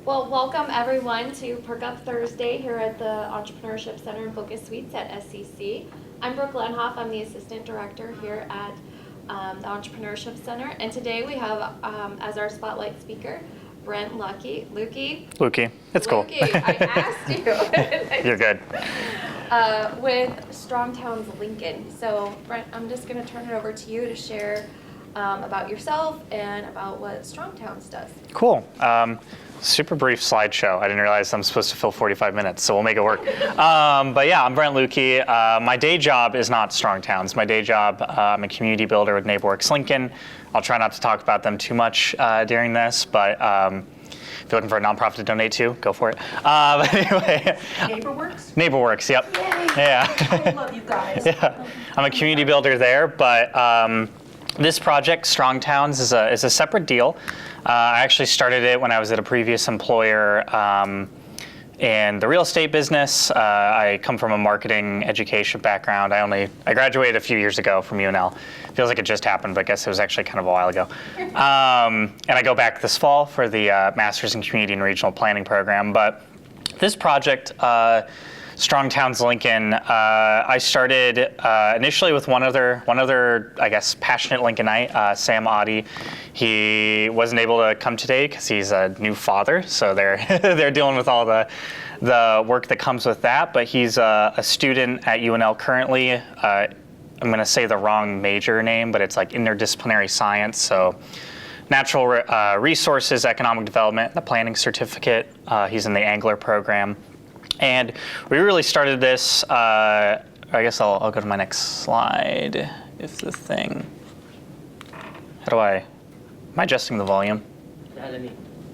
Well, welcome everyone to Perk Up Thursday here at the Entrepreneurship Center and Focus Suites at SCC. I'm Brooke Lenhoff. I'm the Assistant Director here at the Entrepreneurship Center. And today we have as our spotlight speaker, Brent Lucke. It's cool. I asked you. You're good. With StrongTowns Lincoln. So Brent, I'm just going to turn it over to you to share about yourself and about what StrongTowns does. Cool. Super brief slideshow. I didn't realize I'm supposed to fill 45 minutes, so we'll make it work. But yeah, I'm Brent Lucke. My day job is not StrongTowns. My day job, I'm a community builder with NeighborWorks Lincoln. I'll try not to talk about them too much during this, but if you're looking for a nonprofit to donate to, go for it. But anyway. NeighborWorks? NeighborWorks, yep. Yay. Yeah. I love you guys. Yeah. I'm a community builder there, but this project, StrongTowns, is a separate deal. I actually started it when I was at a previous employer in the real estate business. I come from a marketing education background. I graduated a few years ago from UNL. Feels like it just happened, but I guess it was actually kind of a while ago. And I go back this fall for the Master's in Community and Regional Planning program. But this project, StrongTowns Lincoln, I started initially with one other, I guess, passionate Lincolnite, Sam Oddie. He wasn't able to come today because he's a new father, so they're dealing with all the work that comes with that. But he's a student at UNL currently. I'm going to say the wrong major name, but it's like interdisciplinary science. So natural resources, economic development, the planning certificate. He's in the Angler program. And we really started this, I guess I'll go to my next slide. If the thing, am I adjusting the volume? Yeah, let me.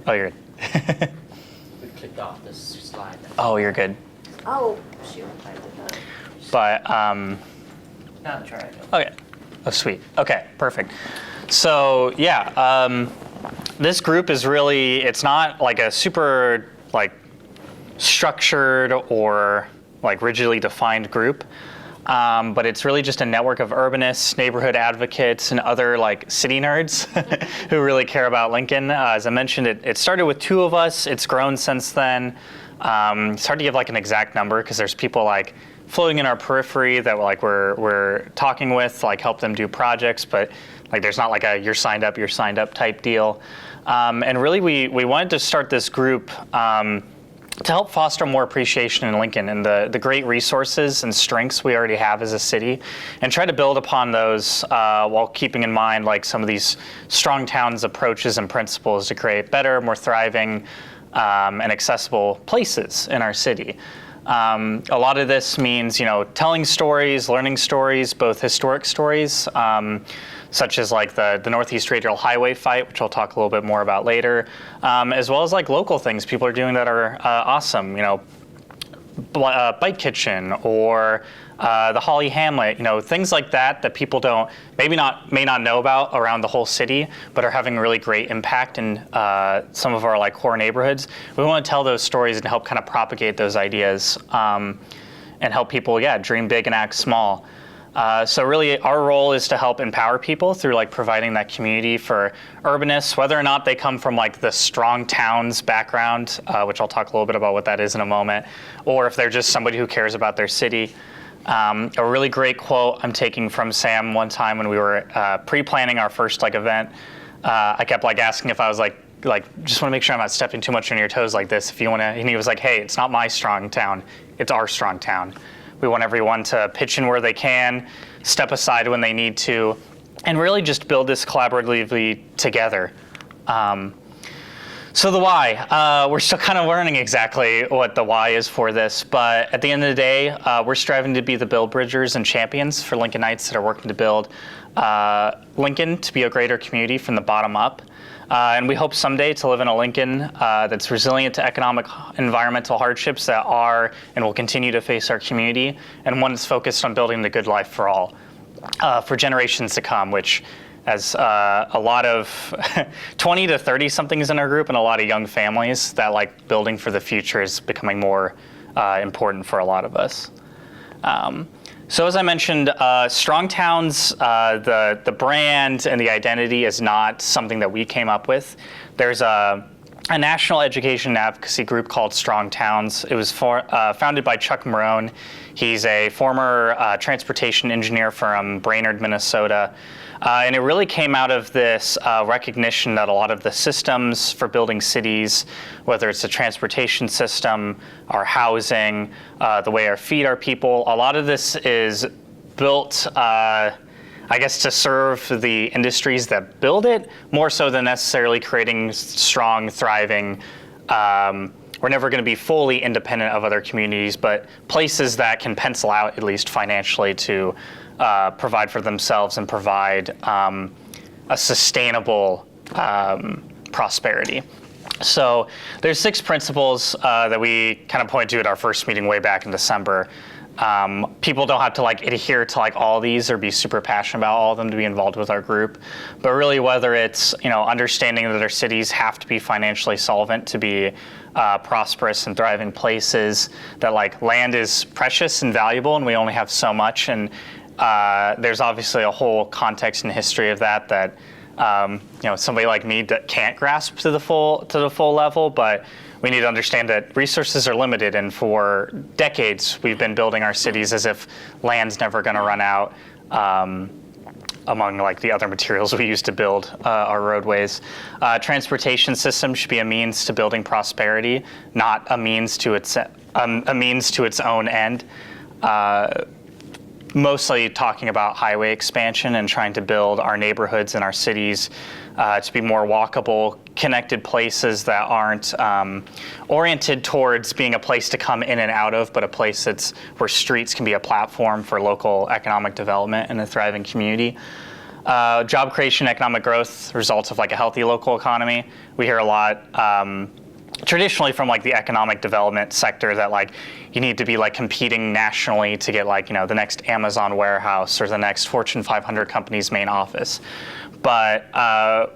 Oh, you're good. We clicked off this slide. Oh, you're good. Oh, shoot, I did that. But, Now try it. okay. Oh, sweet. Okay, perfect. So, yeah, this group is really, it's not like a super, structured or rigidly defined group, but it's really just a network of urbanists, neighborhood advocates, and other city nerds who really care about Lincoln. As I mentioned, it started with 2 of us. It's grown since then. It's hard to give an exact number because there's people floating in our periphery that we're talking with, help them do projects, but there's not a you're signed up type deal. And really we wanted to start this group to help foster more appreciation in Lincoln and the great resources and strengths we already have as a city, and try to build upon those while keeping in mind some of these StrongTowns approaches and principles to create better, more thriving, and accessible places in our city. A lot of this means, telling stories, learning stories, both historic stories, such as the Northeast Radial Highway fight, which I'll talk a little bit more about later, as well as local things people are doing that are awesome. Bite Kitchen or the Holly Hamlet, things like that people may not know about around the whole city, but are having really great impact in some of our core neighborhoods. We want to tell those stories and help kind of propagate those ideas and help people, dream big and act small. So really our role is to help empower people through providing that community for urbanists, whether or not they come from the StrongTowns background, which I'll talk a little bit about what that is in a moment, or if they're just somebody who cares about their city. A really great quote I'm taking from Sam one time when we were pre-planning our first event. I kept asking if I was just want to make sure I'm not stepping too much on your toes like this. If you want to, and he was like, hey, it's not my strong town, it's our strong town. We want everyone to pitch in where they can, step aside when they need to, and really just build this collaboratively together. So the why, we're still kind of learning exactly what the why is for this, but at the end of the day, we're striving to be the build bridgers and champions for Lincolnites that are working to build Lincoln to be a greater community from the bottom up. And we hope someday to live in a Lincoln that's resilient to economic, environmental hardships that are and will continue to face our community, and one that's focused on building the good life for all, for generations to come, which as a lot of 20 to 30 somethings in our group and a lot of young families, that building for the future is becoming more important for a lot of us. So as I mentioned, StrongTowns, the brand and the identity is not something that we came up with. There's a a national education advocacy group called StrongTowns. It was founded by Chuck Marone. He's a former transportation engineer from Brainerd, Minnesota. And it really came out of this recognition that a lot of the systems for building cities, whether it's the transportation system, our housing, the way our feed our people, a lot of this is built, I guess, to serve the industries that build it, more so than necessarily creating strong, thriving, we're never going to be fully independent of other communities, but places that can pencil out, at least financially, to provide for themselves and provide a sustainable prosperity. So there's 6 principles that we kind of pointed to at our first meeting way back in December. People don't have to adhere to all these or be super passionate about all of them to be involved with our group, but really whether it's understanding that our cities have to be financially solvent to be prosperous and thriving places, that land is precious and valuable and we only have so much, and there's obviously a whole context and history of that somebody like me that can't grasp to the full level, but we need to understand that resources are limited, and for decades we've been building our cities as if land's never going to run out, among the other materials we use to build our roadways. Transportation system should be a means to building prosperity, not a means to its own end. Mostly talking about highway expansion and trying to build our neighborhoods and our cities to be more walkable, connected places that aren't oriented towards being a place to come in and out of, but a place where streets can be a platform for local economic development and a thriving community. Job creation, economic growth, results of a healthy local economy. We hear a lot traditionally from the economic development sector that you need to be competing nationally to get the next Amazon warehouse or the next Fortune 500 company's main office. But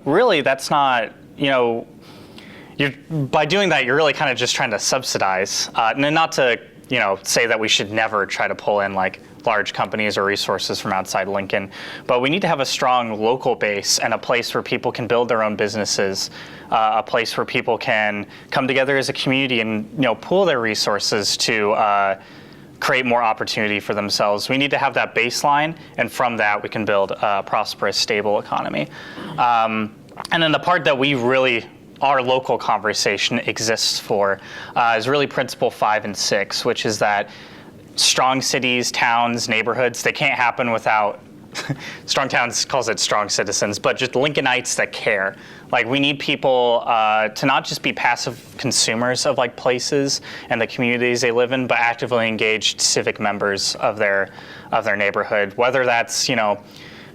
really that's not, by doing that, you're really kind of just trying to subsidize, and not to, say that we should never try to pull in large companies or resources from outside Lincoln, but we need to have a strong local base and a place where people can build their own businesses, a place where people can come together as a community and pool their resources to create more opportunity for themselves. We need to have that baseline, and from that we can build a prosperous, stable economy. And then the part that our local conversation exists for is really principle 5 and 6, which is that strong cities, towns, neighborhoods, they can't happen without, StrongTowns calls it strong citizens, but just Lincolnites that care. We need people to not just be passive consumers of places and the communities they live in, but actively engaged civic members of their neighborhood, whether that's,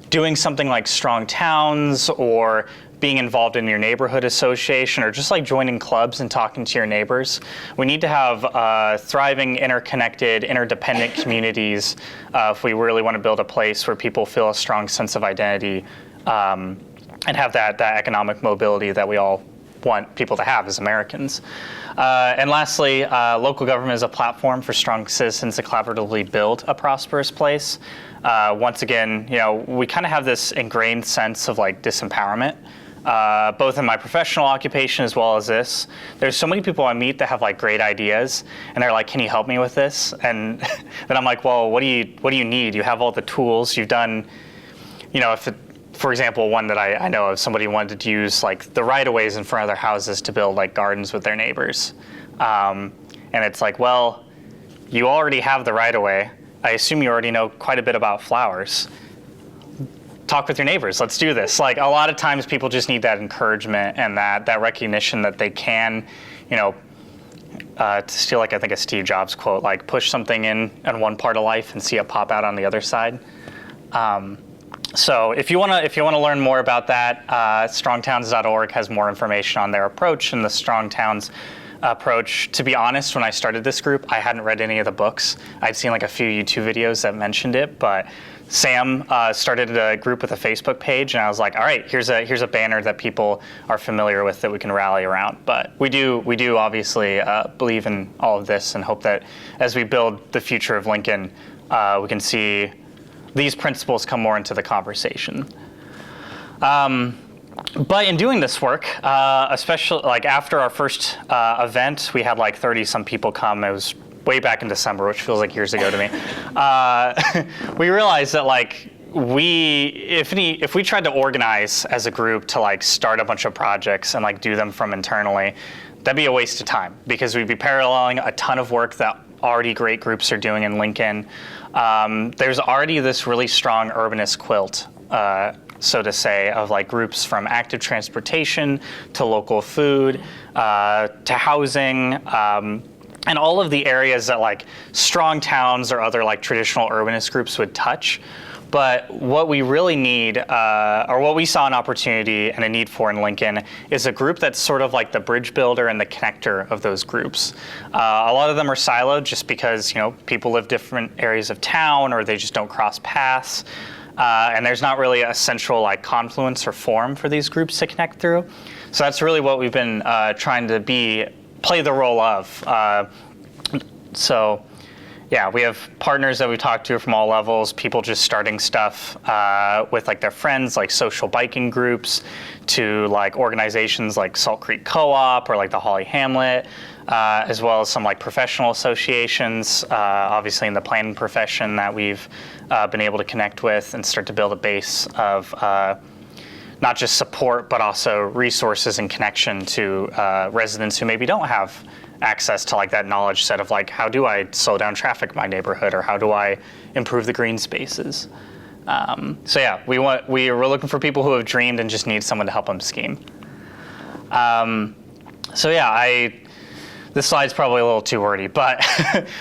doing something like StrongTowns or being involved in your neighborhood association, or just joining clubs and talking to your neighbors. We need to have thriving, interconnected, interdependent communities if we really want to build a place where people feel a strong sense of identity and have that economic mobility that we all want people to have as Americans. And lastly, local government is a platform for strong citizens to collaboratively build a prosperous place. Once again, we kind of have this ingrained sense of disempowerment. Both in my professional occupation as well as this. There's so many people I meet that have great ideas, and they're like, can you help me with this? And then I'm like, well, what do you need? You have all the tools. You've done, for example, one that I know of, somebody wanted to use the right-of-ways in front of their houses to build gardens with their neighbors. And it's well, you already have the right-of-way. I assume you already know quite a bit about flowers. Talk with your neighbors. Let's do this. A lot of times people just need that encouragement and that recognition that they can, to steal I think a Steve Jobs quote, push something in one part of life and see it pop out on the other side. So if you want to learn more about that, strongtowns.org has more information on their approach and the StrongTowns approach. To be honest, when I started this group, I hadn't read any of the books. I'd seen a few YouTube videos that mentioned it, but Sam started a group with a Facebook page, and I was like, all right, here's a banner that people are familiar with that we can rally around. But we do obviously believe in all of this and hope that as we build the future of Lincoln, we can see these principles come more into the conversation. But in doing this work, especially like after our first event, we had like 30 some people come. It was way back in December, which feels like years ago to me. We realized that like if we tried to organize as a group to like start a bunch of projects and like do them from internally, that'd be a waste of time because we'd be paralleling a ton of work that already great groups are doing in Lincoln. There's already this really strong urbanist quilt, so to say, of like groups from active transportation to local food to housing, and all of the areas that like StrongTowns or other like traditional urbanist groups would touch. But what we really need, or what we saw an opportunity and a need for in Lincoln, is a group that's sort of like the bridge builder and the connector of those groups. A lot of them are siloed just because people live different areas of town or they just don't cross paths. And there's not really a central like confluence or forum for these groups to connect through. So that's really what we've been trying to play the role of. Yeah, we have partners that we talk to from all levels, people just starting stuff with like their friends, like social biking groups, to like organizations like Salt Creek Co-op or like the Holly Hamlet, as well as some like professional associations, obviously in the planning profession that we've been able to connect with and start to build a base of not just support, but also resources and connection to residents who maybe don't have access to like that knowledge set of like, how do I slow down traffic in my neighborhood, or how do I improve the green spaces? So yeah, we're looking for people who have dreamed and just need someone to help them scheme. So yeah, this slide's probably a little too wordy, but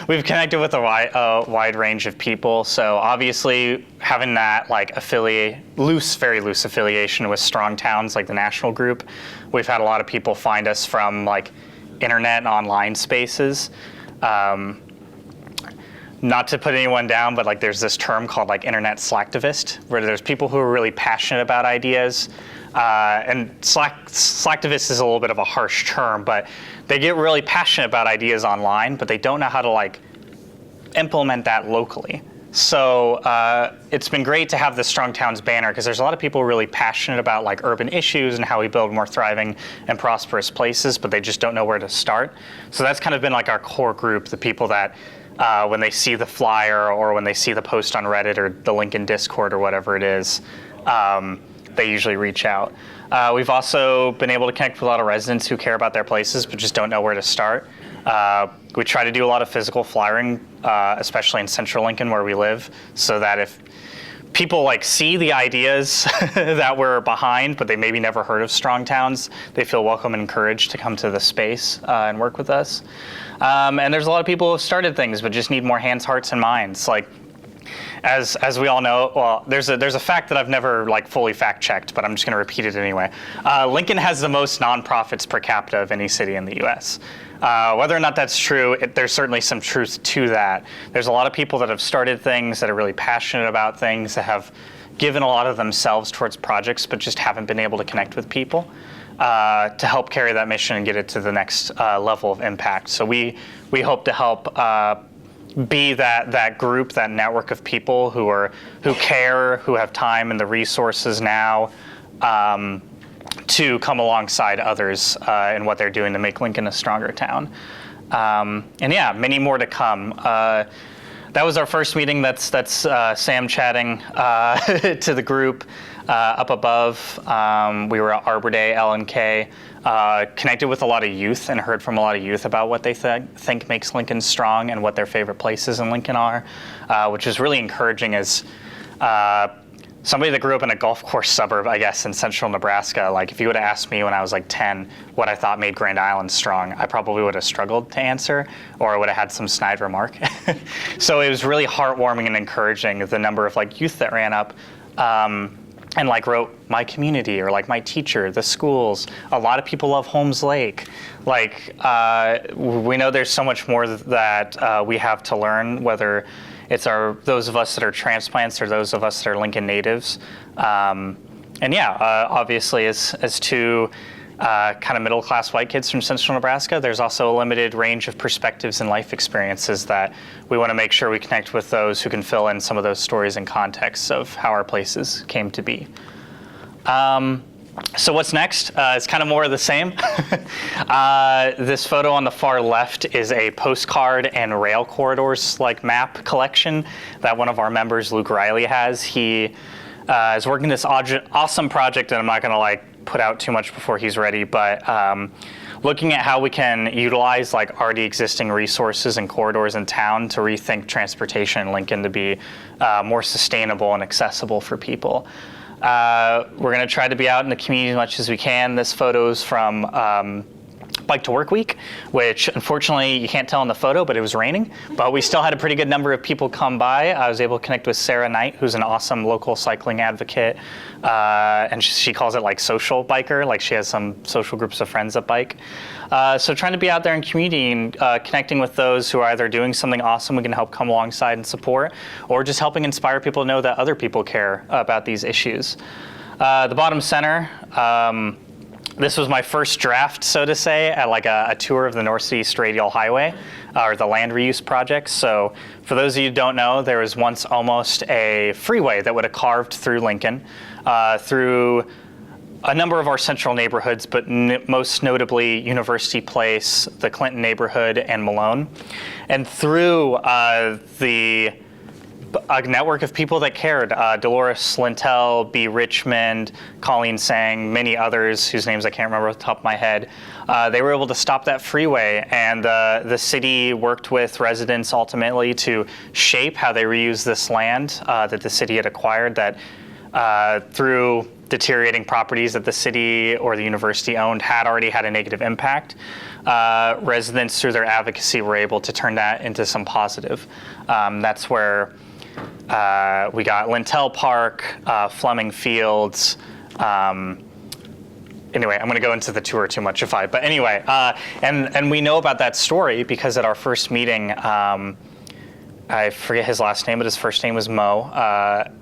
we've connected with a wide range of people. So obviously having that like very loose affiliation with StrongTowns, like the national group, we've had a lot of people find us from like internet and online spaces. Not to put anyone down, but like there's this term called like internet slacktivist, where there's people who are really passionate about ideas. And slacktivist is a little bit of a harsh term, but they get really passionate about ideas online, but they don't know how to like implement that locally. So it's been great to have the StrongTowns banner because there's a lot of people really passionate about like urban issues and how we build more thriving and prosperous places, but they just don't know where to start. So that's kind of been like our core group, the people that when they see the flyer or when they see the post on Reddit or the Lincoln Discord or whatever it is, they usually reach out. We've also been able to connect with a lot of residents who care about their places but just don't know where to start. We try to do a lot of physical flyering, especially in central Lincoln where we live, so that if people like see the ideas that we're behind, but they maybe never heard of StrongTowns, they feel welcome and encouraged to come to the space and work with us. And there's a lot of people who have started things but just need more hands, hearts, and minds. Like, as we all know, well, there's a fact that I've never like fully fact checked, but I'm just going to repeat it anyway. Lincoln has the most nonprofits per capita of any city in the U.S. Whether or not that's true, there's certainly some truth to that. There's a lot of people that have started things, that are really passionate about things, that have given a lot of themselves towards projects, but just haven't been able to connect with people to help carry that mission and get it to the next level of impact. So we hope to help be that group, that network of people who care, who have time and the resources now to come alongside others in what they're doing to make Lincoln a stronger town. And yeah, many more to come. That was our first meeting. That's Sam chatting to the group up above. We were at Arbor Day, L&K, connected with a lot of youth and heard from a lot of youth about what they think makes Lincoln strong and what their favorite places in Lincoln are, which is really encouraging as somebody that grew up in a golf course suburb, I guess, in central Nebraska. Like, if you would have asked me when I was like 10 what I thought made Grand Island strong, I probably would have struggled to answer, or I would have had some snide remark. So it was really heartwarming and encouraging, the number of like youth that ran up and like wrote my community or like my teacher, the schools. A lot of people love Holmes Lake. Like, we know there's so much more that we have to learn, whether it's those of us that are transplants or those of us that are Lincoln natives. And yeah, obviously as two kind of middle-class white kids from central Nebraska, there's also a limited range of perspectives and life experiences that we want to make sure we connect with those who can fill in some of those stories and contexts of how our places came to be. So what's next? It's kind of more of the same. This photo on the far left is a postcard and rail corridors like map collection that one of our members, Luke Riley, has. He is working this awesome project, and I'm not going to like put out too much before he's ready, but looking at how we can utilize like already existing resources and corridors in town to rethink transportation in Lincoln to be more sustainable and accessible for people. We're going to try to be out in the community as much as we can. This photo's from Bike to Work Week, which unfortunately you can't tell in the photo, but it was raining. But we still had a pretty good number of people come by. I was able to connect with Sarah Knight, who's an awesome local cycling advocate. And she calls it like social biker, like she has some social groups of friends that bike. So trying to be out there in community and connecting with those who are either doing something awesome we can help come alongside and support, or just helping inspire people to know that other people care about these issues. The bottom center, this was my first draft, so to say, at like a tour of the Northeast Radial Highway, or the land reuse project. So for those of you who don't know, there was once almost a freeway that would have carved through Lincoln, through a number of our central neighborhoods, but most notably University Place, the Clinton neighborhood, and Malone. And through a network of people that cared, Dolores Lintel, B. Richmond, Colleen Sang, many others whose names I can't remember off the top of my head, they were able to stop that freeway, and the city worked with residents ultimately to shape how they reuse this land that the city had acquired that through deteriorating properties that the city or the university owned had already had a negative impact. Residents through their advocacy were able to turn that into some positive. That's where we got Lintel Park, Fleming Fields. Anyway, I'm going to go into the tour too much but anyway, and we know about that story because at our first meeting, I forget his last name, but his first name was Mo.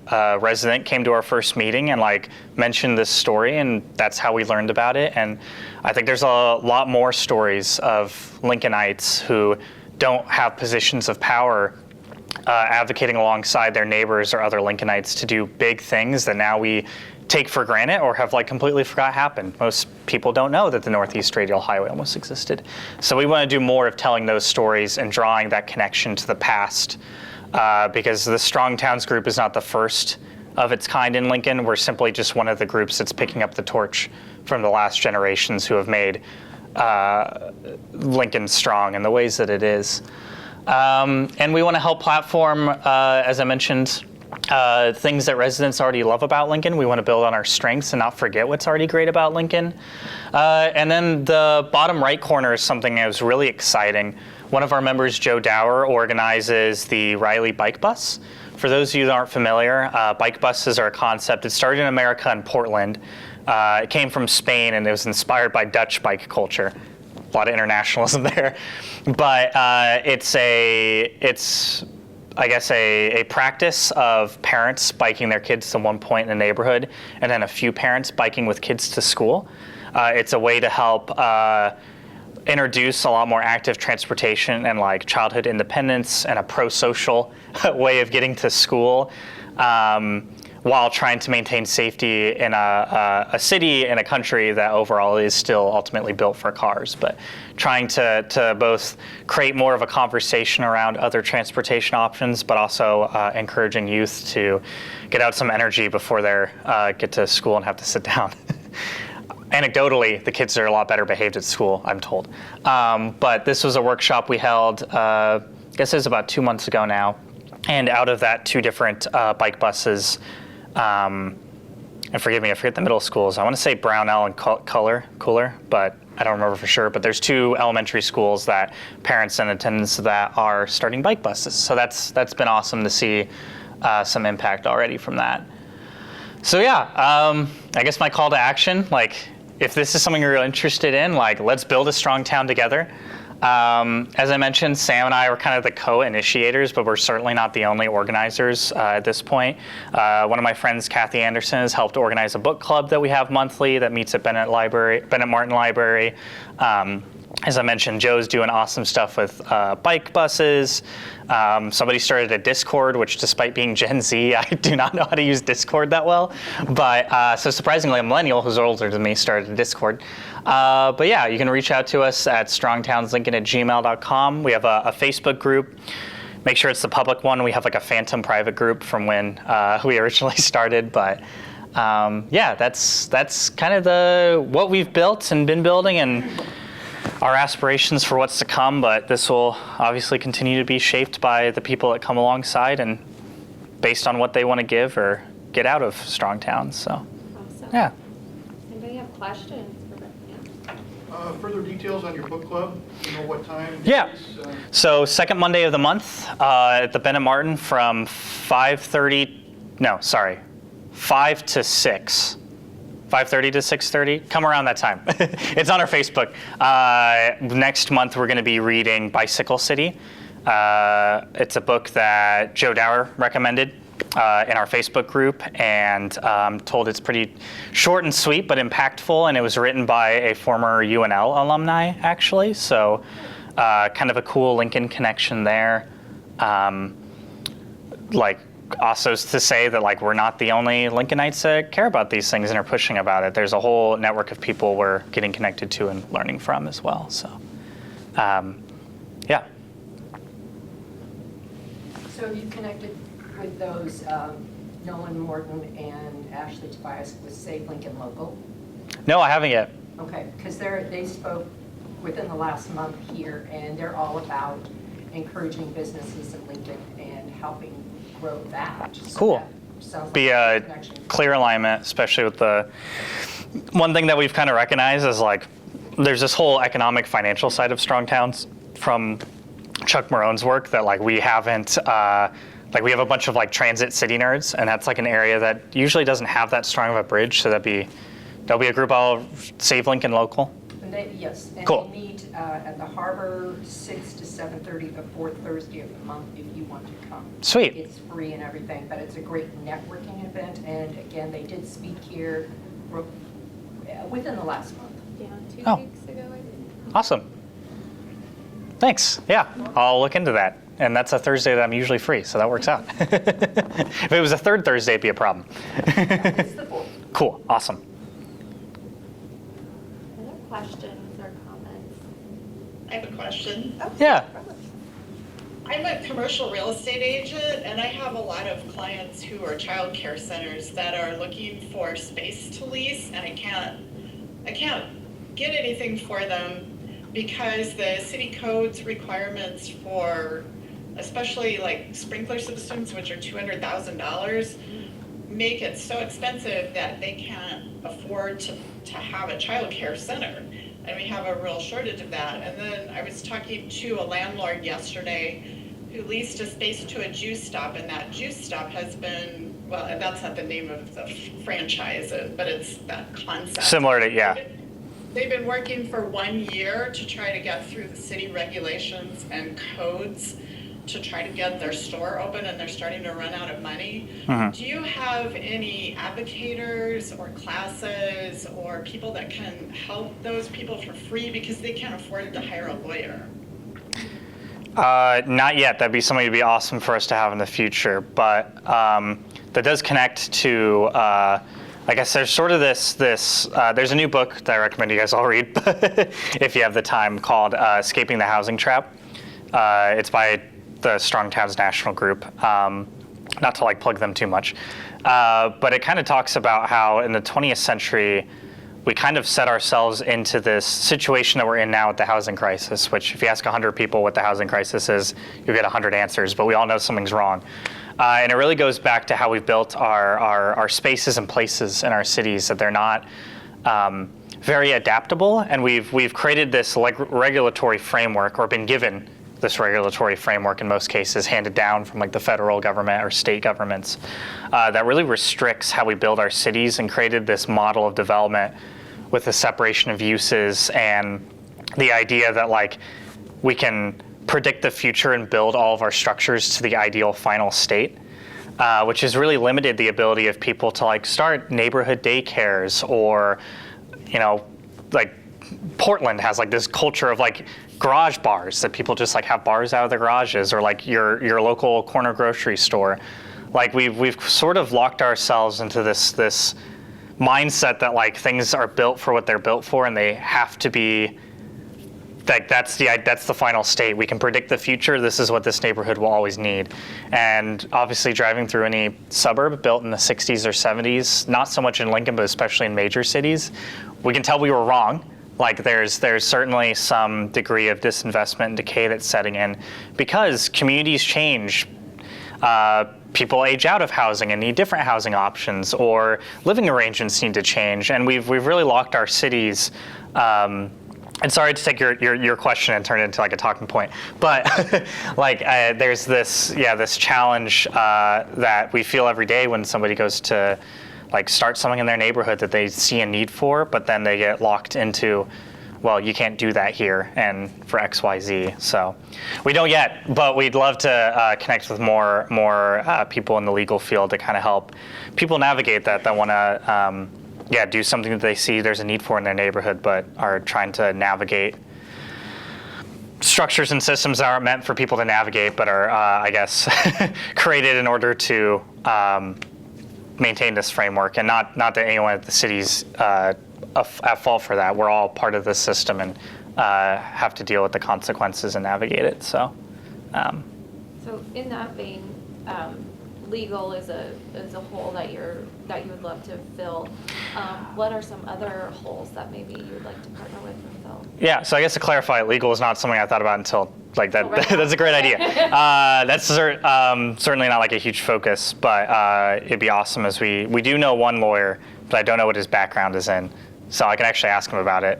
A resident came to our first meeting and like mentioned this story, and that's how we learned about it. And I think there's a lot more stories of Lincolnites who don't have positions of power advocating alongside their neighbors or other Lincolnites to do big things that now we take for granted or have like completely forgot happened. Most people don't know that the Northeast Radial Highway almost existed. So we want to do more of telling those stories and drawing that connection to the past, because the StrongTowns group is not the first of its kind in Lincoln. We're simply just one of the groups that's picking up the torch from the last generations who have made Lincoln strong in the ways that it is. And we want to help platform, as I mentioned, things that residents already love about Lincoln. We want to build on our strengths and not forget what's already great about Lincoln. And then the bottom right corner is something that was really exciting. One of our members, Joe Dower, organizes the Riley Bike Bus. For those of you that aren't familiar, bike buses are a concept. It started in America in Portland. It came from Spain, and it was inspired by Dutch bike culture. A lot of internationalism there. But it's I guess a practice of parents biking their kids to one point in a neighborhood, and then a few parents biking with kids to school. It's a way to help introduce a lot more active transportation and like childhood independence and a pro-social way of getting to school, while trying to maintain safety in a city and a country that overall is still ultimately built for cars, but trying to both create more of a conversation around other transportation options, but also encouraging youth to get out some energy before they get to school and have to sit down. Anecdotally, the kids are a lot better behaved at school, I'm told. But this was a workshop we held, I guess it was about 2 months ago now, and out of that, 2 different bike buses. And forgive me, I forget the middle schools. I want to say Brownell and Cooler, but I don't remember for sure. But there's 2 elementary schools that parents and attendants that are starting bike buses. So that's been awesome to see some impact already from that. So yeah, I guess my call to action, like if this is something you're interested in, like let's build a strong town together. As I mentioned, Sam and I were kind of the co-initiators, but we're certainly not the only organizers at this point. One of my friends, Kathy Anderson, has helped organize a book club that we have monthly that meets at Bennett Martin Library. as I mentioned, Joe's doing awesome stuff with bike buses. Somebody started a Discord, which despite being Gen Z, I do not know how to use Discord that well. But so surprisingly, a millennial who's older than me started a Discord. But yeah, you can reach out to us at strongtownslincoln@gmail.com. We have a Facebook group. Make sure it's the public one. We have like a phantom private group from when we originally started. But yeah, that's kind of what we've built and been building, and our aspirations for what's to come. But this will obviously continue to be shaped by the people that come alongside and based on what they want to give or get out of StrongTowns. So, Awesome. yeah. Anybody have questions for Brent? Yeah. Further details on your book club? You know what time? Yeah. Days, So second Monday of the month at the Bennett Martin from 5 to 6. 5:30 to 6:30. Come around that time. It's on our Facebook. Next month we're going to be reading Bicycle City. It's a book that Joe Dower recommended in our Facebook group, and told it's pretty short and sweet but impactful, and it was written by a former UNL alumni actually. So kind of a cool Lincoln connection there. Also to say that like we're not the only Lincolnites that care about these things and are pushing about it. There's a whole network of people we're getting connected to and learning from as well. So, yeah. So you connected with those Nolan Morton and Ashley Tobias with Save Lincoln Local? No, I haven't yet. Okay, because they spoke within the last month here, and they're all about encouraging businesses in Lincoln and helping grow that. So Cool. that sounds like Be a a good connection. clear alignment, especially with the one thing that we've kind of recognized is like there's this whole economic financial side of StrongTowns from Chuck Marone's work that like we haven't like we have a bunch of like transit city nerds, and that's like an area that usually doesn't have that strong of a bridge. So that'll be a group I'll Save Lincoln Local. And yes, and Cool. they meet at the Harbor 6 to 7:30 the fourth Thursday of the month if you want to come. Sweet. It's free and everything, but it's a great networking event. And again, they did speak here within the last month. Yeah, 2 Oh. weeks ago, I think. Awesome. Thanks. Yeah, I'll look into that. And that's a Thursday that I'm usually free, so that works out. If it was a third Thursday, it'd be a problem. It's the fourth. Cool. Awesome. Other questions or comments? I have a question. Yeah. I'm a commercial real estate agent, and I have a lot of clients who are child care centers that are looking for space to lease, and I can't get anything for them because the city code's requirements for, especially like sprinkler systems, which are $200,000, make it so expensive that they can't afford to have a child care center. And we have a real shortage of that. And then I was talking to a landlord yesterday who leased a space to a juice stop, and that juice stop has been, well, that's not the name of the franchise, but it's that concept. Similar to, yeah. They've been working for 1 year to try to get through the city regulations and codes to try to get their store open, and they're starting to run out of money. Mhm. Do you have any advocators or classes or people that can help those people for free because they can't afford to hire a lawyer? Not yet. That'd be something that'd be awesome for us to have in the future. But that does connect to, I guess there's sort of there's a new book that I recommend you guys all read if you have the time called Escaping the Housing Trap. It's by the StrongTowns National Group. Not to like plug them too much. But it kind of talks about how in the 20th century, we kind of set ourselves into this situation that we're in now with the housing crisis, which if you ask 100 people what the housing crisis is, you'll get 100 answers, but we all know something's wrong. And it really goes back to how we've built our spaces and places in our cities, that they're not very adaptable, and we've created this regulatory framework, or been given this regulatory framework in most cases, handed down from like the federal government or state governments, that really restricts how we build our cities, and created this model of development with the separation of uses and the idea that like we can predict the future and build all of our structures to the ideal final state, which has really limited the ability of people to like start neighborhood daycares or, like Portland has like this culture of like garage bars that people just like have bars out of their garages, or like your local corner grocery store. Like we've sort of locked ourselves into this mindset that like things are built for what they're built for, and they have to be. Like that's the final state. We can predict the future. This is what this neighborhood will always need. And obviously driving through any suburb built in the 60s or 70s, not so much in Lincoln, but especially in major cities, we can tell we were wrong. Like there's certainly some degree of disinvestment and decay that's setting in because communities change. People age out of housing and need different housing options, or living arrangements need to change. And we've really locked our cities. And sorry to take your question and turn it into like a talking point, but like there's this challenge that we feel every day when somebody goes to like start something in their neighborhood that they see a need for, but then they get locked into, well, you can't do that here and for X, Y, Z. So we don't yet, but we'd love to connect with more people in the legal field to kind of help people navigate that want to. Do something that they see there's a need for in their neighborhood, but are trying to navigate structures and systems that aren't meant for people to navigate, but are, I guess, created in order to maintain this framework. And not that anyone at the city's at fault for that. We're all part of this system and have to deal with the consequences and navigate it. So in that vein, legal is a hole that you would love to fill. What are some other holes that maybe you would like to partner with and fill? Yeah, so I guess to clarify, legal is not something I thought about until like that. Right. That's a great idea. That's certainly not like a huge focus, but it'd be awesome as we do know one lawyer, but I don't know what his background is in. So I can actually ask him about it,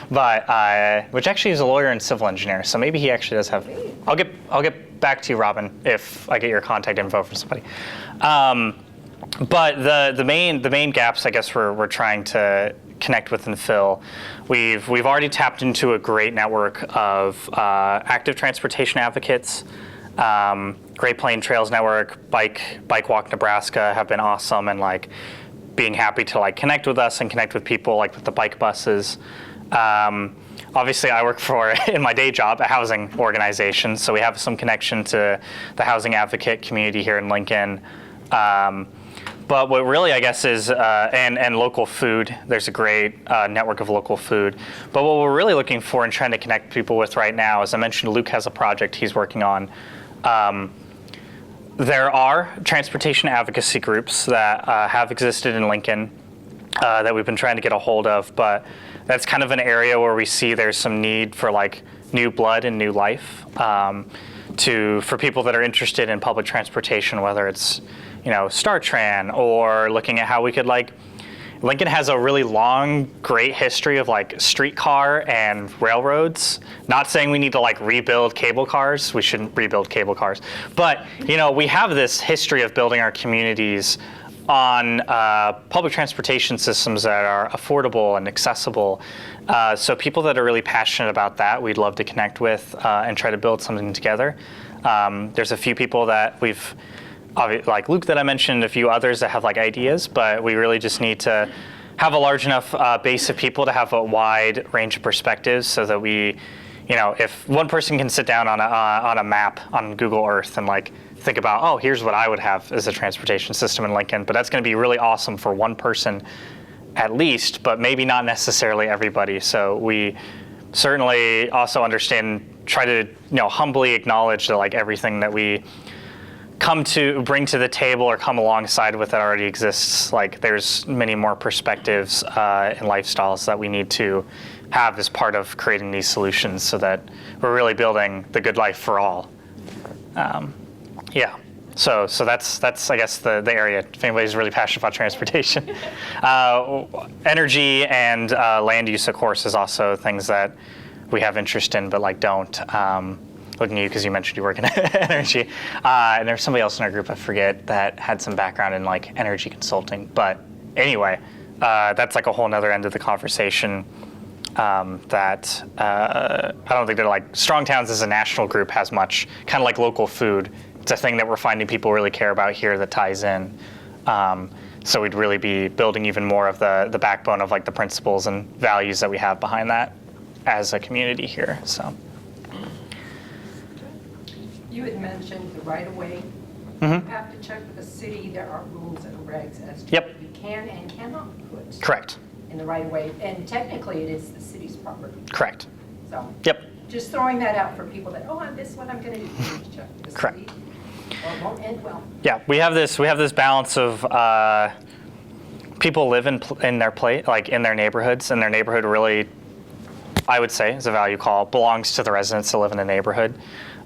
but which actually is a lawyer and civil engineer. So maybe he actually does have. I'll get back to you, Robin, if I get your contact info from somebody. But the main gaps, I guess, we're trying to connect with and fill. We've already tapped into a great network of active transportation advocates. Great Plain Trails Network, Bike Walk Nebraska have been awesome, and like being happy to like connect with us and connect with people like with the bike buses. Obviously, I work for, in my day job, a housing organization, so we have some connection to the housing advocate community here in Lincoln. But what really, I guess, is, and local food, there's a great network of local food. But what we're really looking for and trying to connect people with right now, as I mentioned, Lucke has a project he's working on. There are transportation advocacy groups that have existed in Lincoln that we've been trying to get a hold of, but that's kind of an area where we see there's some need for like new blood and new life for people that are interested in public transportation, whether it's StarTran or looking at how we could like. Lincoln has a really long, great history of like streetcar and railroads. Not saying we need to like rebuild cable cars. We shouldn't rebuild cable cars. But, we have this history of building our communities on public transportation systems that are affordable and accessible. So people that are really passionate about that, we'd love to connect with and try to build something together. There's a few people that we've like Lucke that I mentioned, a few others that have like ideas, but we really just need to have a large enough base of people to have a wide range of perspectives so that we, if one person can sit down on a map on Google Earth and like think about, oh, here's what I would have as a transportation system in Lincoln, but that's going to be really awesome for one person at least, but maybe not necessarily everybody. So we certainly also try to humbly acknowledge that like everything that we come to bring to the table or come alongside with that already exists. Like there's many more perspectives and lifestyles that we need to have as part of creating these solutions so that we're really building the good life for all. So that's I guess the area, if anybody's really passionate about transportation. Energy and land use, of course, is also things that we have interest in but like don't. Looking at you because you mentioned you work in energy. And there's somebody else in our group, I forget, that had some background in like energy consulting. But anyway, that's like a whole nother end of the conversation that I don't think they're like, StrongTowns as a national group has much, kind of like local food. It's a thing that we're finding people really care about here that ties in. So we'd really be building even more of the backbone of like the principles and values that we have behind that as a community here. So. You had mentioned the right-of-way. You have to check with the city. There are rules and regs as to Yep. what you can and cannot put Correct. in the right-of-way. And technically, it is the city's property. Correct. So Yep. just throwing that out for people that, oh, this is what I'm going to do. Please check with the Correct. city, or it won't end well. Yeah, we have this balance of people live in their neighborhoods, and their neighborhood really, I would say, is a value call, belongs to the residents that live in the neighborhood.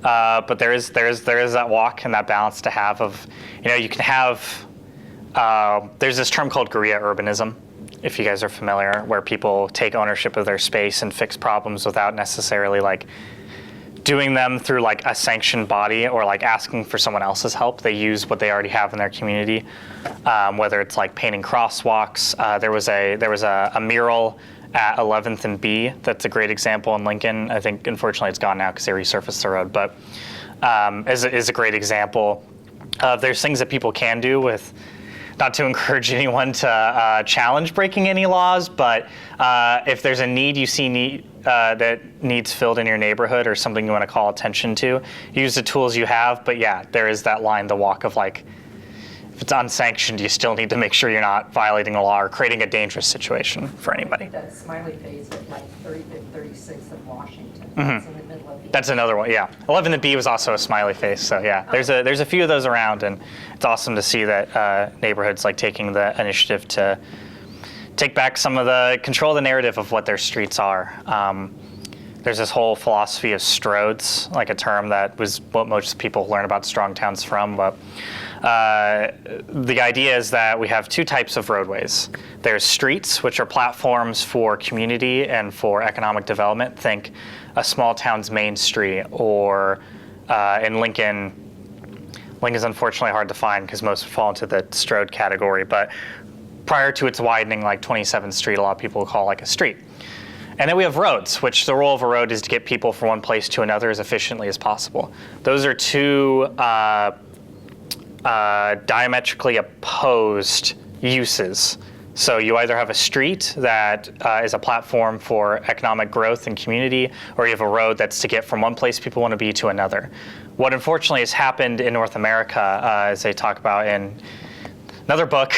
But there is that walk and that balance to have of, you can have, there's this term called guerrilla urbanism, if you guys are familiar, where people take ownership of their space and fix problems without necessarily like doing them through like a sanctioned body or like asking for someone else's help. They use what they already have in their community, whether it's like painting crosswalks. There was a mural at 11th and B. That's a great example in Lincoln. I think unfortunately it's gone now because they resurfaced the road, but is a great example of there's things that people can do with, not to encourage anyone to challenge breaking any laws, but if there's a need you see that needs filled in your neighborhood or something you want to call attention to, use the tools you have. But yeah, there is that line, the walk of like, if it's unsanctioned, you still need to make sure you're not violating the law or creating a dangerous situation for anybody. That smiley face at like 35th, 36th of Washington. It's in the middle of the That's another one, yeah. 11th B was also a smiley face, so yeah. There's a few of those around, and it's awesome to see that neighborhoods like taking the initiative to take back some of the control of the narrative of what their streets are. There's this whole philosophy of stroads, like a term that was what most people learn about StrongTowns from, but the idea is that we have two types of roadways. There's streets, which are platforms for community and for economic development. Think a small town's main street, or in Lincoln, Lincoln's unfortunately hard to find because most fall into the Strode category, but prior to its widening, like 27th Street, a lot of people call like a street. And then we have roads, which the role of a road is to get people from one place to another as efficiently as possible. Those are two diametrically opposed uses. So you either have a street that is a platform for economic growth and community, or you have a road that's to get from one place people want to be to another. What unfortunately has happened in North America, as they talk about in another book,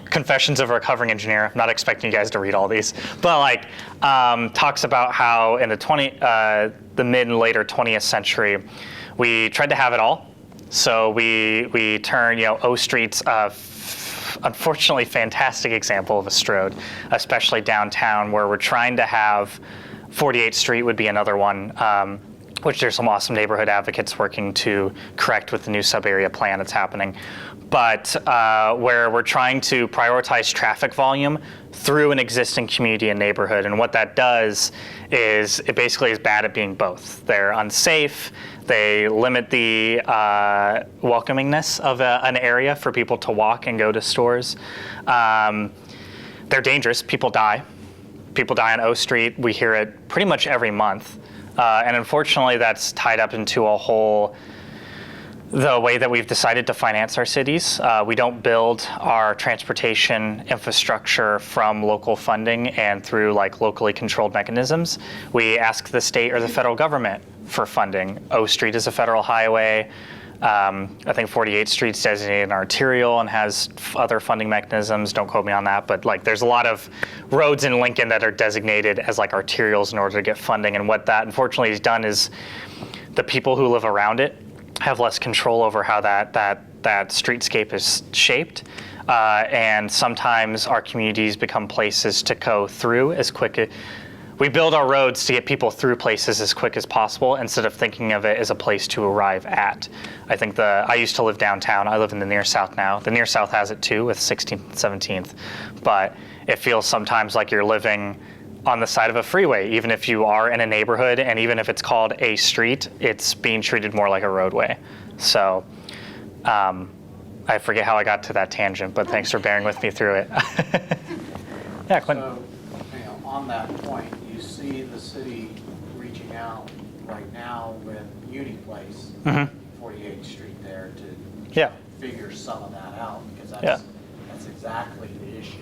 Confessions of a Recovering Engineer. I'm not expecting you guys to read all these, but like talks about how in the mid and later 20th century, we tried to have it all. So we turned, O Street's unfortunately fantastic example of a strode, especially downtown, where we're trying to have 48th Street would be another one, which there's some awesome neighborhood advocates working to correct with the new sub-area plan that's happening. But where we're trying to prioritize traffic volume through an existing community and neighborhood. And what that does is it basically is bad at being both. They're unsafe, they limit the welcomingness of an area for people to walk and go to stores. They're dangerous, people die. People die on O Street, we hear it pretty much every month. And unfortunately that's tied up into the way that we've decided to finance our cities. We don't build our transportation infrastructure from local funding and through like locally controlled mechanisms. We ask the state or the federal government for funding. O Street is a federal highway. I think 48th Street's designated an arterial and has other funding mechanisms. Don't quote me on that, but like there's a lot of roads in Lincoln that are designated as like arterials in order to get funding. And what that unfortunately has done is the people who live around it have less control over how that streetscape is shaped. And sometimes our communities become places to go through as quick. We build our roads to get people through places as quick as possible instead of thinking of it as a place to arrive at. I think I used to live downtown. I live in the near south now. The near south has it too with 16th and 17th. But it feels sometimes like you're living on the side of a freeway, even if you are in a neighborhood, and even if it's called a street, it's being treated more like a roadway. So I forget how I got to that tangent, but thanks for bearing with me through it. Yeah, Quentin. So, on that point, you see the city reaching out right now with Uni Place, 48th Street there to Yeah. figure some of that out, because that's Yeah. exactly the issue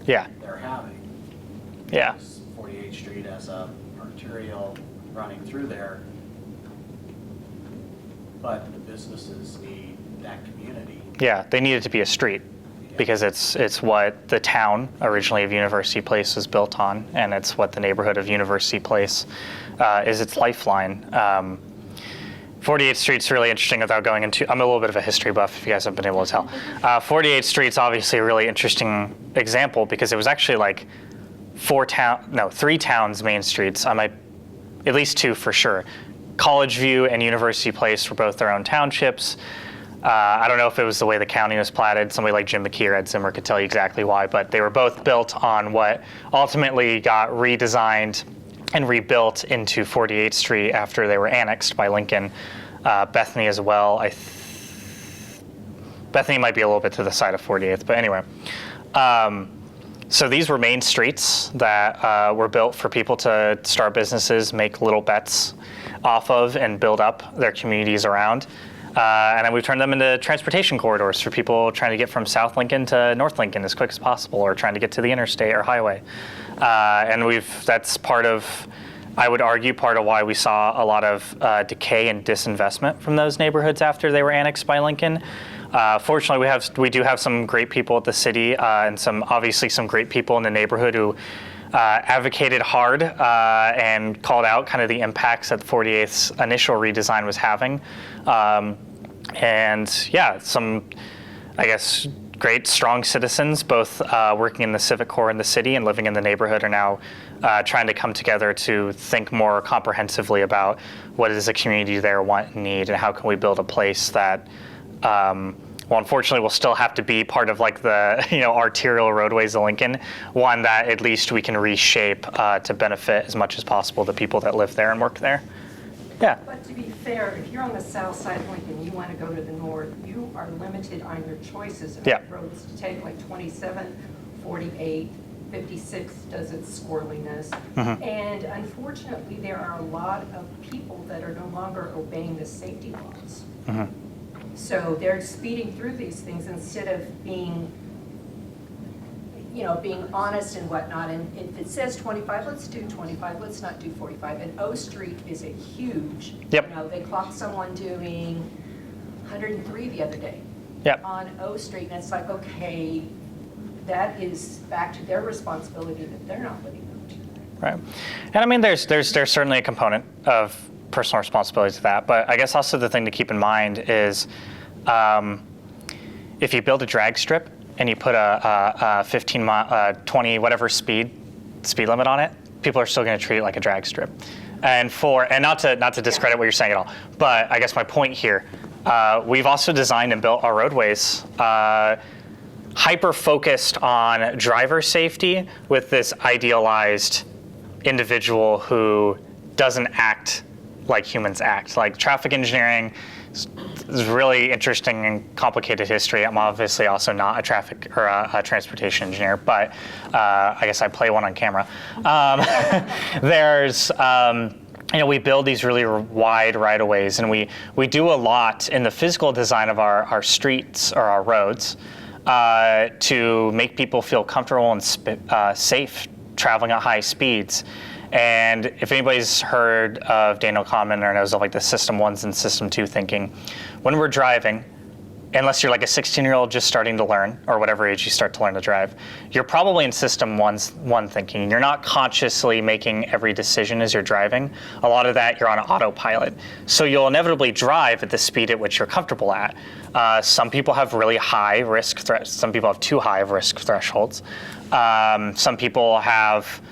Yeah, they're having. yeah. 48th Street as a arterial running through there. But the businesses need that community. Yeah, they need it to be a street because it's what the town originally of University Place was built on, and it's what the neighborhood of University Place is its lifeline. 48th Street's really interesting without going into, I'm a little bit of a history buff if you guys have been able to tell. 48th Street's obviously a really interesting example because it was actually like 3 towns' main streets. I might, at least 2 for sure. College View and University Place were both their own townships. I don't know if it was the way the county was platted. Somebody like Jim McKee or Ed Zimmer could tell you exactly why, but they were both built on what ultimately got redesigned and rebuilt into 48th Street after they were annexed by Lincoln. Bethany as well. Bethany might be a little bit to the side of 48th, but anyway. So these were main streets that were built for people to start businesses, make little bets off of, and build up their communities around. And then we've turned them into transportation corridors for people trying to get from South Lincoln to North Lincoln as quick as possible, or trying to get to the interstate or highway. And that's part of, I would argue, part of why we saw a lot of decay and disinvestment from those neighborhoods after they were annexed by Lincoln. Fortunately, we do have some great people at the city, and obviously some great people in the neighborhood who advocated hard and called out kind of the impacts that 48th's initial redesign was having. And yeah, some, I guess, great, strong citizens, both working in the civic core in the city and living in the neighborhood, are now trying to come together to think more comprehensively about what does the community there want and need, and how can we build a place that, well, unfortunately, will still have to be part of like the arterial roadways of Lincoln, one that at least we can reshape to benefit as much as possible the people that live there and work there. Yeah. But to be fair, if you're on the south side of Lincoln, you want to go to the north, you are limited on your choices of roads to take, like 27, 48, 56 does its squirreliness. Mm-hmm. And unfortunately, there are a lot of people that are no longer obeying the safety laws. Mm-hmm. So they're speeding through these things instead of being honest and whatnot. And if it says 25, let's do 25, let's not do 45. And O Street is a huge, they clocked someone doing 103 the other day on O Street. And it's like, okay, that is back to their responsibility that they're not living up to. Right. And I mean, there's certainly a component of personal responsibility to that. But I guess also the thing to keep in mind is if you build a drag strip and you put a 15 mile, 20 whatever speed limit on it, people are still going to treat it like a drag strip. And not to discredit what you're saying at all, but I guess my point here, we've also designed and built our roadways hyper focused on driver safety with this idealized individual who doesn't act like humans act. Like traffic engineering is really interesting and complicated history. I'm obviously also not a traffic or a transportation engineer, but I guess I play one on camera. We build these really wide right-of-ways, and we do a lot in the physical design of our streets or our roads to make people feel comfortable and safe traveling at high speeds. And if anybody's heard of Daniel Kahneman or knows of like the System 1s and System 2 thinking, when we're driving, unless you're like a 16-year-old just starting to learn, or whatever age you start to learn to drive, you're probably in System 1 thinking. You're not consciously making every decision as you're driving. A lot of that, you're on autopilot. So you'll inevitably drive at the speed at which you're comfortable at. Some people have really high risk some people have too high of risk thresholds. Some people have...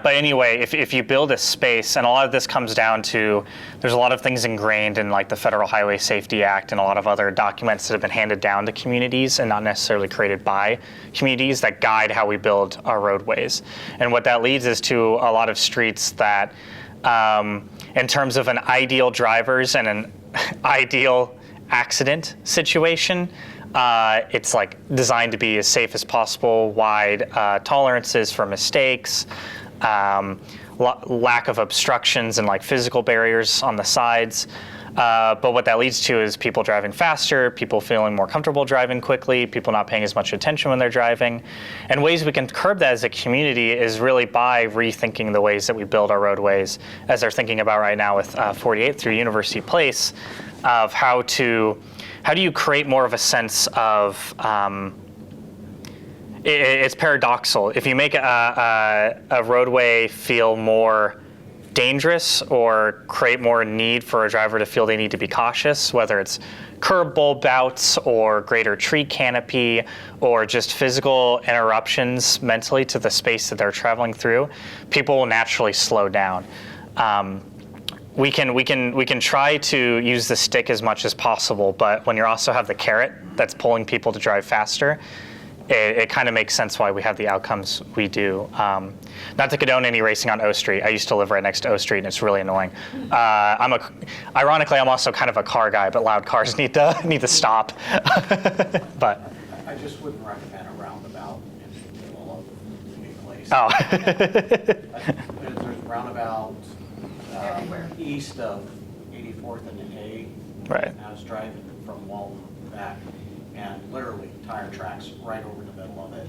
but anyway, if you build a space, and a lot of this comes down to, there's a lot of things ingrained in like the Federal Highway Safety Act and a lot of other documents that have been handed down to communities and not necessarily created by communities that guide how we build our roadways. And what that leads is to a lot of streets that, in terms of an ideal drivers and an ideal accident situation, it's like designed to be as safe as possible, wide tolerances for mistakes, lack of obstructions and like physical barriers on the sides. But what that leads to is people driving faster, people feeling more comfortable driving quickly, people not paying as much attention when they're driving. And ways we can curb that as a community is really by rethinking the ways that we build our roadways, as they're thinking about right now with 48th through University Place, of how do you create more of a sense of, it's paradoxical. If you make a roadway feel more dangerous or create more need for a driver to feel they need to be cautious, whether it's curb bulb outs or greater tree canopy or just physical interruptions mentally to the space that they're traveling through, people will naturally slow down. We can try to use the stick as much as possible, but when you also have the carrot that's pulling people to drive faster, it kind of makes sense why we have the outcomes we do. Not to condone any racing on O Street. I used to live right next to O Street, and it's really annoying. Ironically, I'm also kind of a car guy, but loud cars need to stop. But I just wouldn't recommend a roundabout in the middle of any place. oh, There's roundabout Everywhere. east of 84th and A. right. I was driving from Walton back, and literally tire tracks right over the middle of it.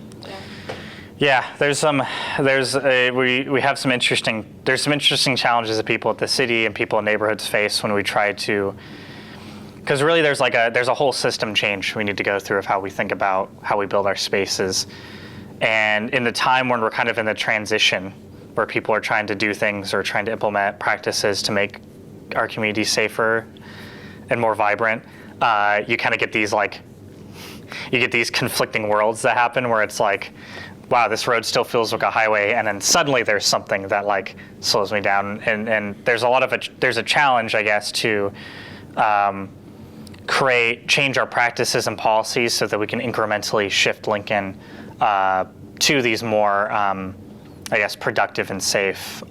Yeah, there's some interesting challenges that people at the city and people in neighborhoods face when we try to, because really there's a whole system change we need to go through of how we think about how we build our spaces. And in the time when we're kind of in the transition where people are trying to do things or trying to implement practices to make our community safer and more vibrant, you kind of get these conflicting worlds that happen where it's like, wow, this road still feels like a highway, and then suddenly there's something that like slows me down, and there's a challenge, I guess, to change our practices and policies so that we can incrementally shift Lincoln to these more, I guess, productive and safe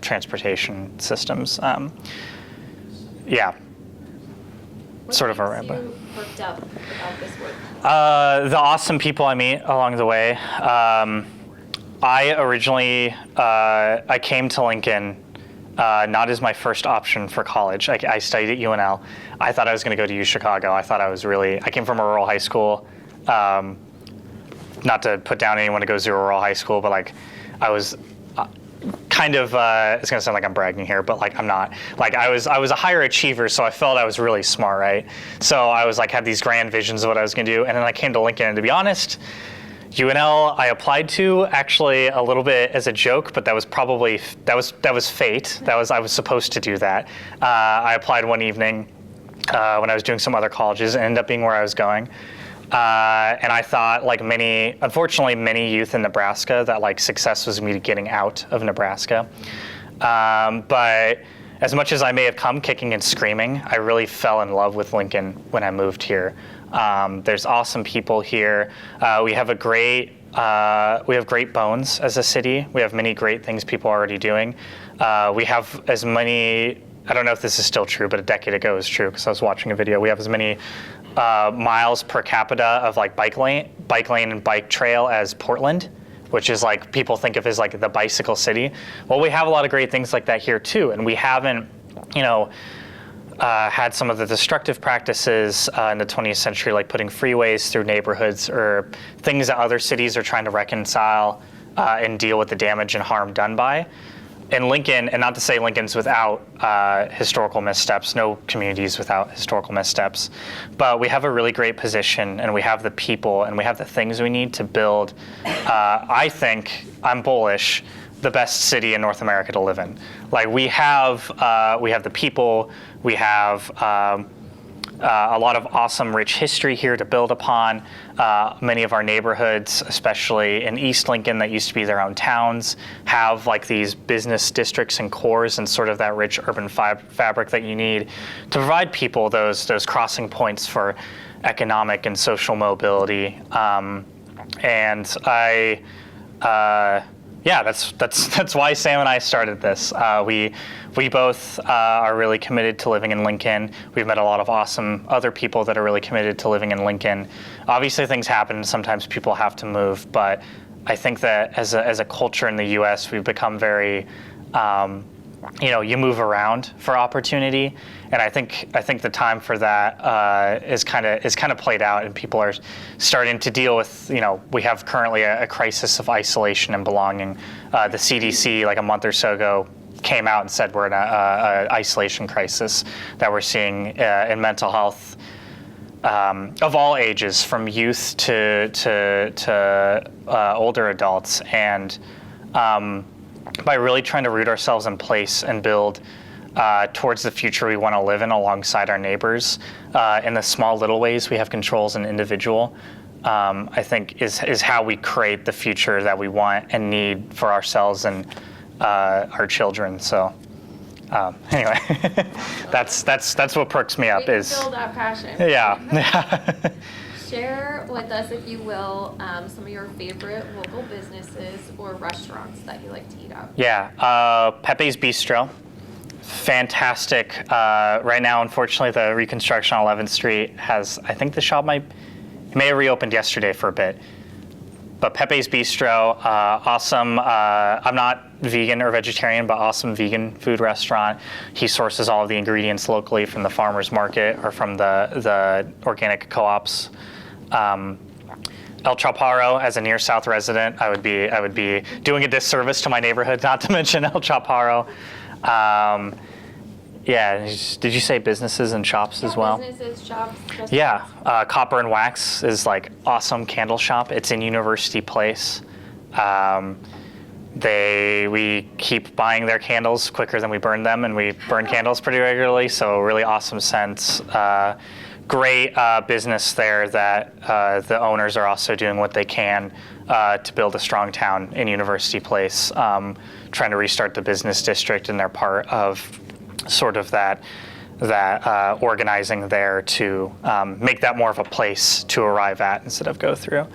transportation systems. Yeah. Sort of a What ramble. makes you perked up about this work? The awesome people I meet along the way. I originally, I came to Lincoln not as my first option for college. I studied at UNL. I thought I was going to go to U Chicago. I came from a rural high school. Not to put down anyone who goes to a rural high school, but like I was kind of, it's gonna sound like I'm bragging here, but like I'm not. Like I was a higher achiever, so I felt I was really smart, right? So I was like had these grand visions of what I was gonna do, and then I came to Lincoln, and to be honest, UNL I applied to actually a little bit as a joke, but that was fate. I was supposed to do that. I applied one evening when I was doing some other colleges, and ended up being where I was going. And I thought, like unfortunately many youth in Nebraska, that like success was me getting out of Nebraska. But as much as I may have come kicking and screaming, I really fell in love with Lincoln when I moved here. There's awesome people here. We have great bones as a city. We have many great things people are already doing. We have as many, I don't know if this is still true, but a decade ago it was true because I was watching a video. We have as many miles per capita of like bike lane and bike trail as Portland, which is like people think of as like the bicycle city. Well, we have a lot of great things like that here too, and we haven't, had some of the destructive practices in the 20th century, like putting freeways through neighborhoods or things that other cities are trying to reconcile and deal with the damage and harm done by. In Lincoln, and not to say Lincoln's without historical missteps, no community is without historical missteps, but we have a really great position, and we have the people, and we have the things we need to build, I think, I'm bullish, the best city in North America to live in. Like we have the people, we have a lot of awesome, rich history here to build upon. Many of our neighborhoods, especially in East Lincoln that used to be their own towns, have like these business districts and cores and sort of that rich urban fabric that you need to provide people those crossing points for economic and social mobility. And that's why Sam and I started this. We both are really committed to living in Lincoln. We've met a lot of awesome other people that are really committed to living in Lincoln. Obviously things happen, sometimes people have to move, but I think that as a culture in the US, we've become very you move around for opportunity, and I think the time for that is kind of played out, and people are starting to deal with, we have currently a crisis of isolation and belonging. The CDC, like a month or so ago, came out and said we're in a isolation crisis that we're seeing in mental health of all ages, from youth to older adults, and by really trying to root ourselves in place and build towards the future we want to live in alongside our neighbors in the small little ways we have control as an individual, I think is how we create the future that we want and need for ourselves and our children. So anyway, that's what perks me up. We can is feel that passion. Yeah. Share with us, if you will, some of your favorite local businesses or restaurants that you like to eat out. Yeah, Pepe's Bistro, fantastic. Right now, unfortunately, the reconstruction on 11th Street has, I think the shop may have reopened yesterday for a bit. But Pepe's Bistro, awesome. I'm not vegan or vegetarian, but awesome vegan food restaurant. He sources all of the ingredients locally from the farmer's market or from the organic co-ops. El Chaparro, as a near South resident, I would be doing a disservice to my neighborhood not to mention El Chaparro. Yeah, did you say businesses and shops as well? Businesses, shops, restaurants. Yeah, Copper and Wax is like awesome candle shop. It's in University Place. We keep buying their candles quicker than we burn them, and we burn candles pretty regularly, so really awesome scents. Great business there that the owners are also doing what they can to build a strong town in University Place, trying to restart the business district, and they're part of sort of that organizing there to make that more of a place to arrive at instead of go through.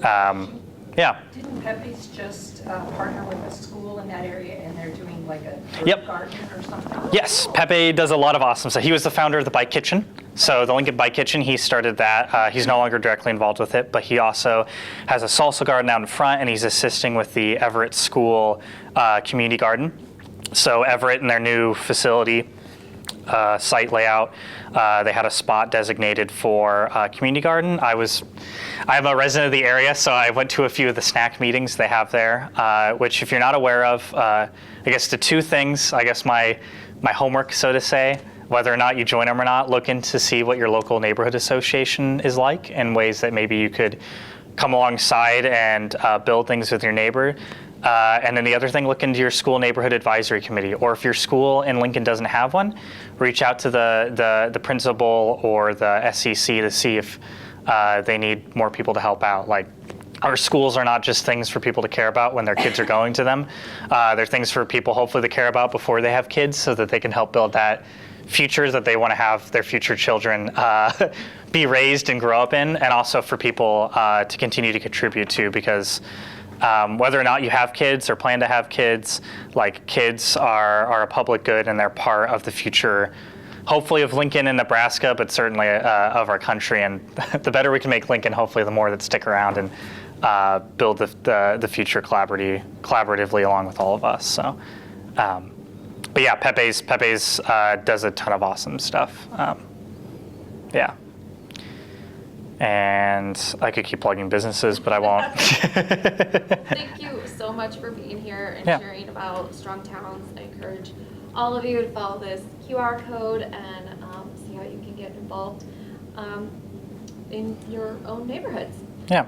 Yeah. Didn't Pepe's just partner with a school in that area, and they're doing like a Yep. garden or something? Yes, Pepe does a lot of awesome stuff. He was the founder of the Bike Kitchen. So the Lincoln Bike Kitchen, he started that. He's no longer directly involved with it, but he also has a salsa garden out in front, and he's assisting with the Everett School community garden. So Everett, in their new facility site layout, they had a spot designated for community garden. I'm a resident of the area, so I went to a few of the snack meetings they have there, which, if you're not aware of, I guess the two things, I guess my homework, so to say, whether or not you join them or not, look in to see what your local neighborhood association is like and ways that maybe you could come alongside and build things with your neighbor. And then the other thing, look into your school neighborhood advisory committee, or if your school in Lincoln doesn't have one, reach out to the principal or the SEC to see if they need more people to help out. Like, our schools are not just things for people to care about when their kids are going to them. They're things for people hopefully to care about before they have kids, so that they can help build that future that they want to have their future children be raised and grow up in, and also for people to continue to contribute to, because whether or not you have kids or plan to have kids, like, kids are a public good, and they're part of the future, hopefully of Lincoln and Nebraska, but certainly of our country. And the better we can make Lincoln, hopefully the more that stick around and build the future collaboratively along with all of us. So, but yeah, Pepe's does a ton of awesome stuff. Yeah. And I could keep plugging businesses, but I won't. Thank you so much for being here and sharing about StrongTowns. I encourage all of you to follow this QR code and see how you can get involved in your own neighborhoods. Yeah.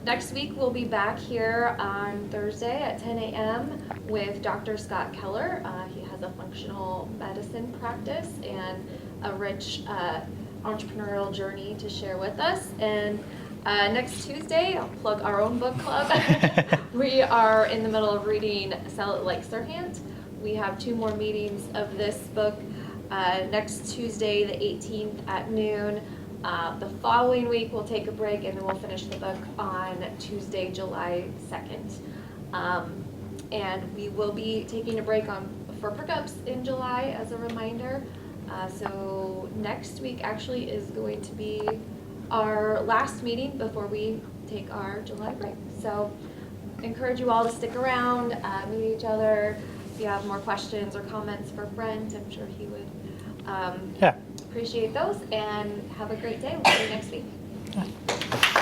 Next week, we'll be back here on Thursday at 10 a.m. with Dr. Scott Keller. He has a functional medicine practice and a rich entrepreneurial journey to share with us. And next Tuesday, I'll plug our own book club. We are in the middle of reading Sell It Like Sirhan. We have 2 more meetings of this book next Tuesday, the 18th at noon. The following week, we'll take a break, and then we'll finish the book on Tuesday, July 2nd. And we will be taking a break for Perk-Ups in July, as a reminder. So next week actually is going to be our last meeting before we take our July break. So encourage you all to stick around, meet each other, if you have more questions or comments for Brent, I'm sure he would Yeah. appreciate those. And have a great day. We'll see you next week.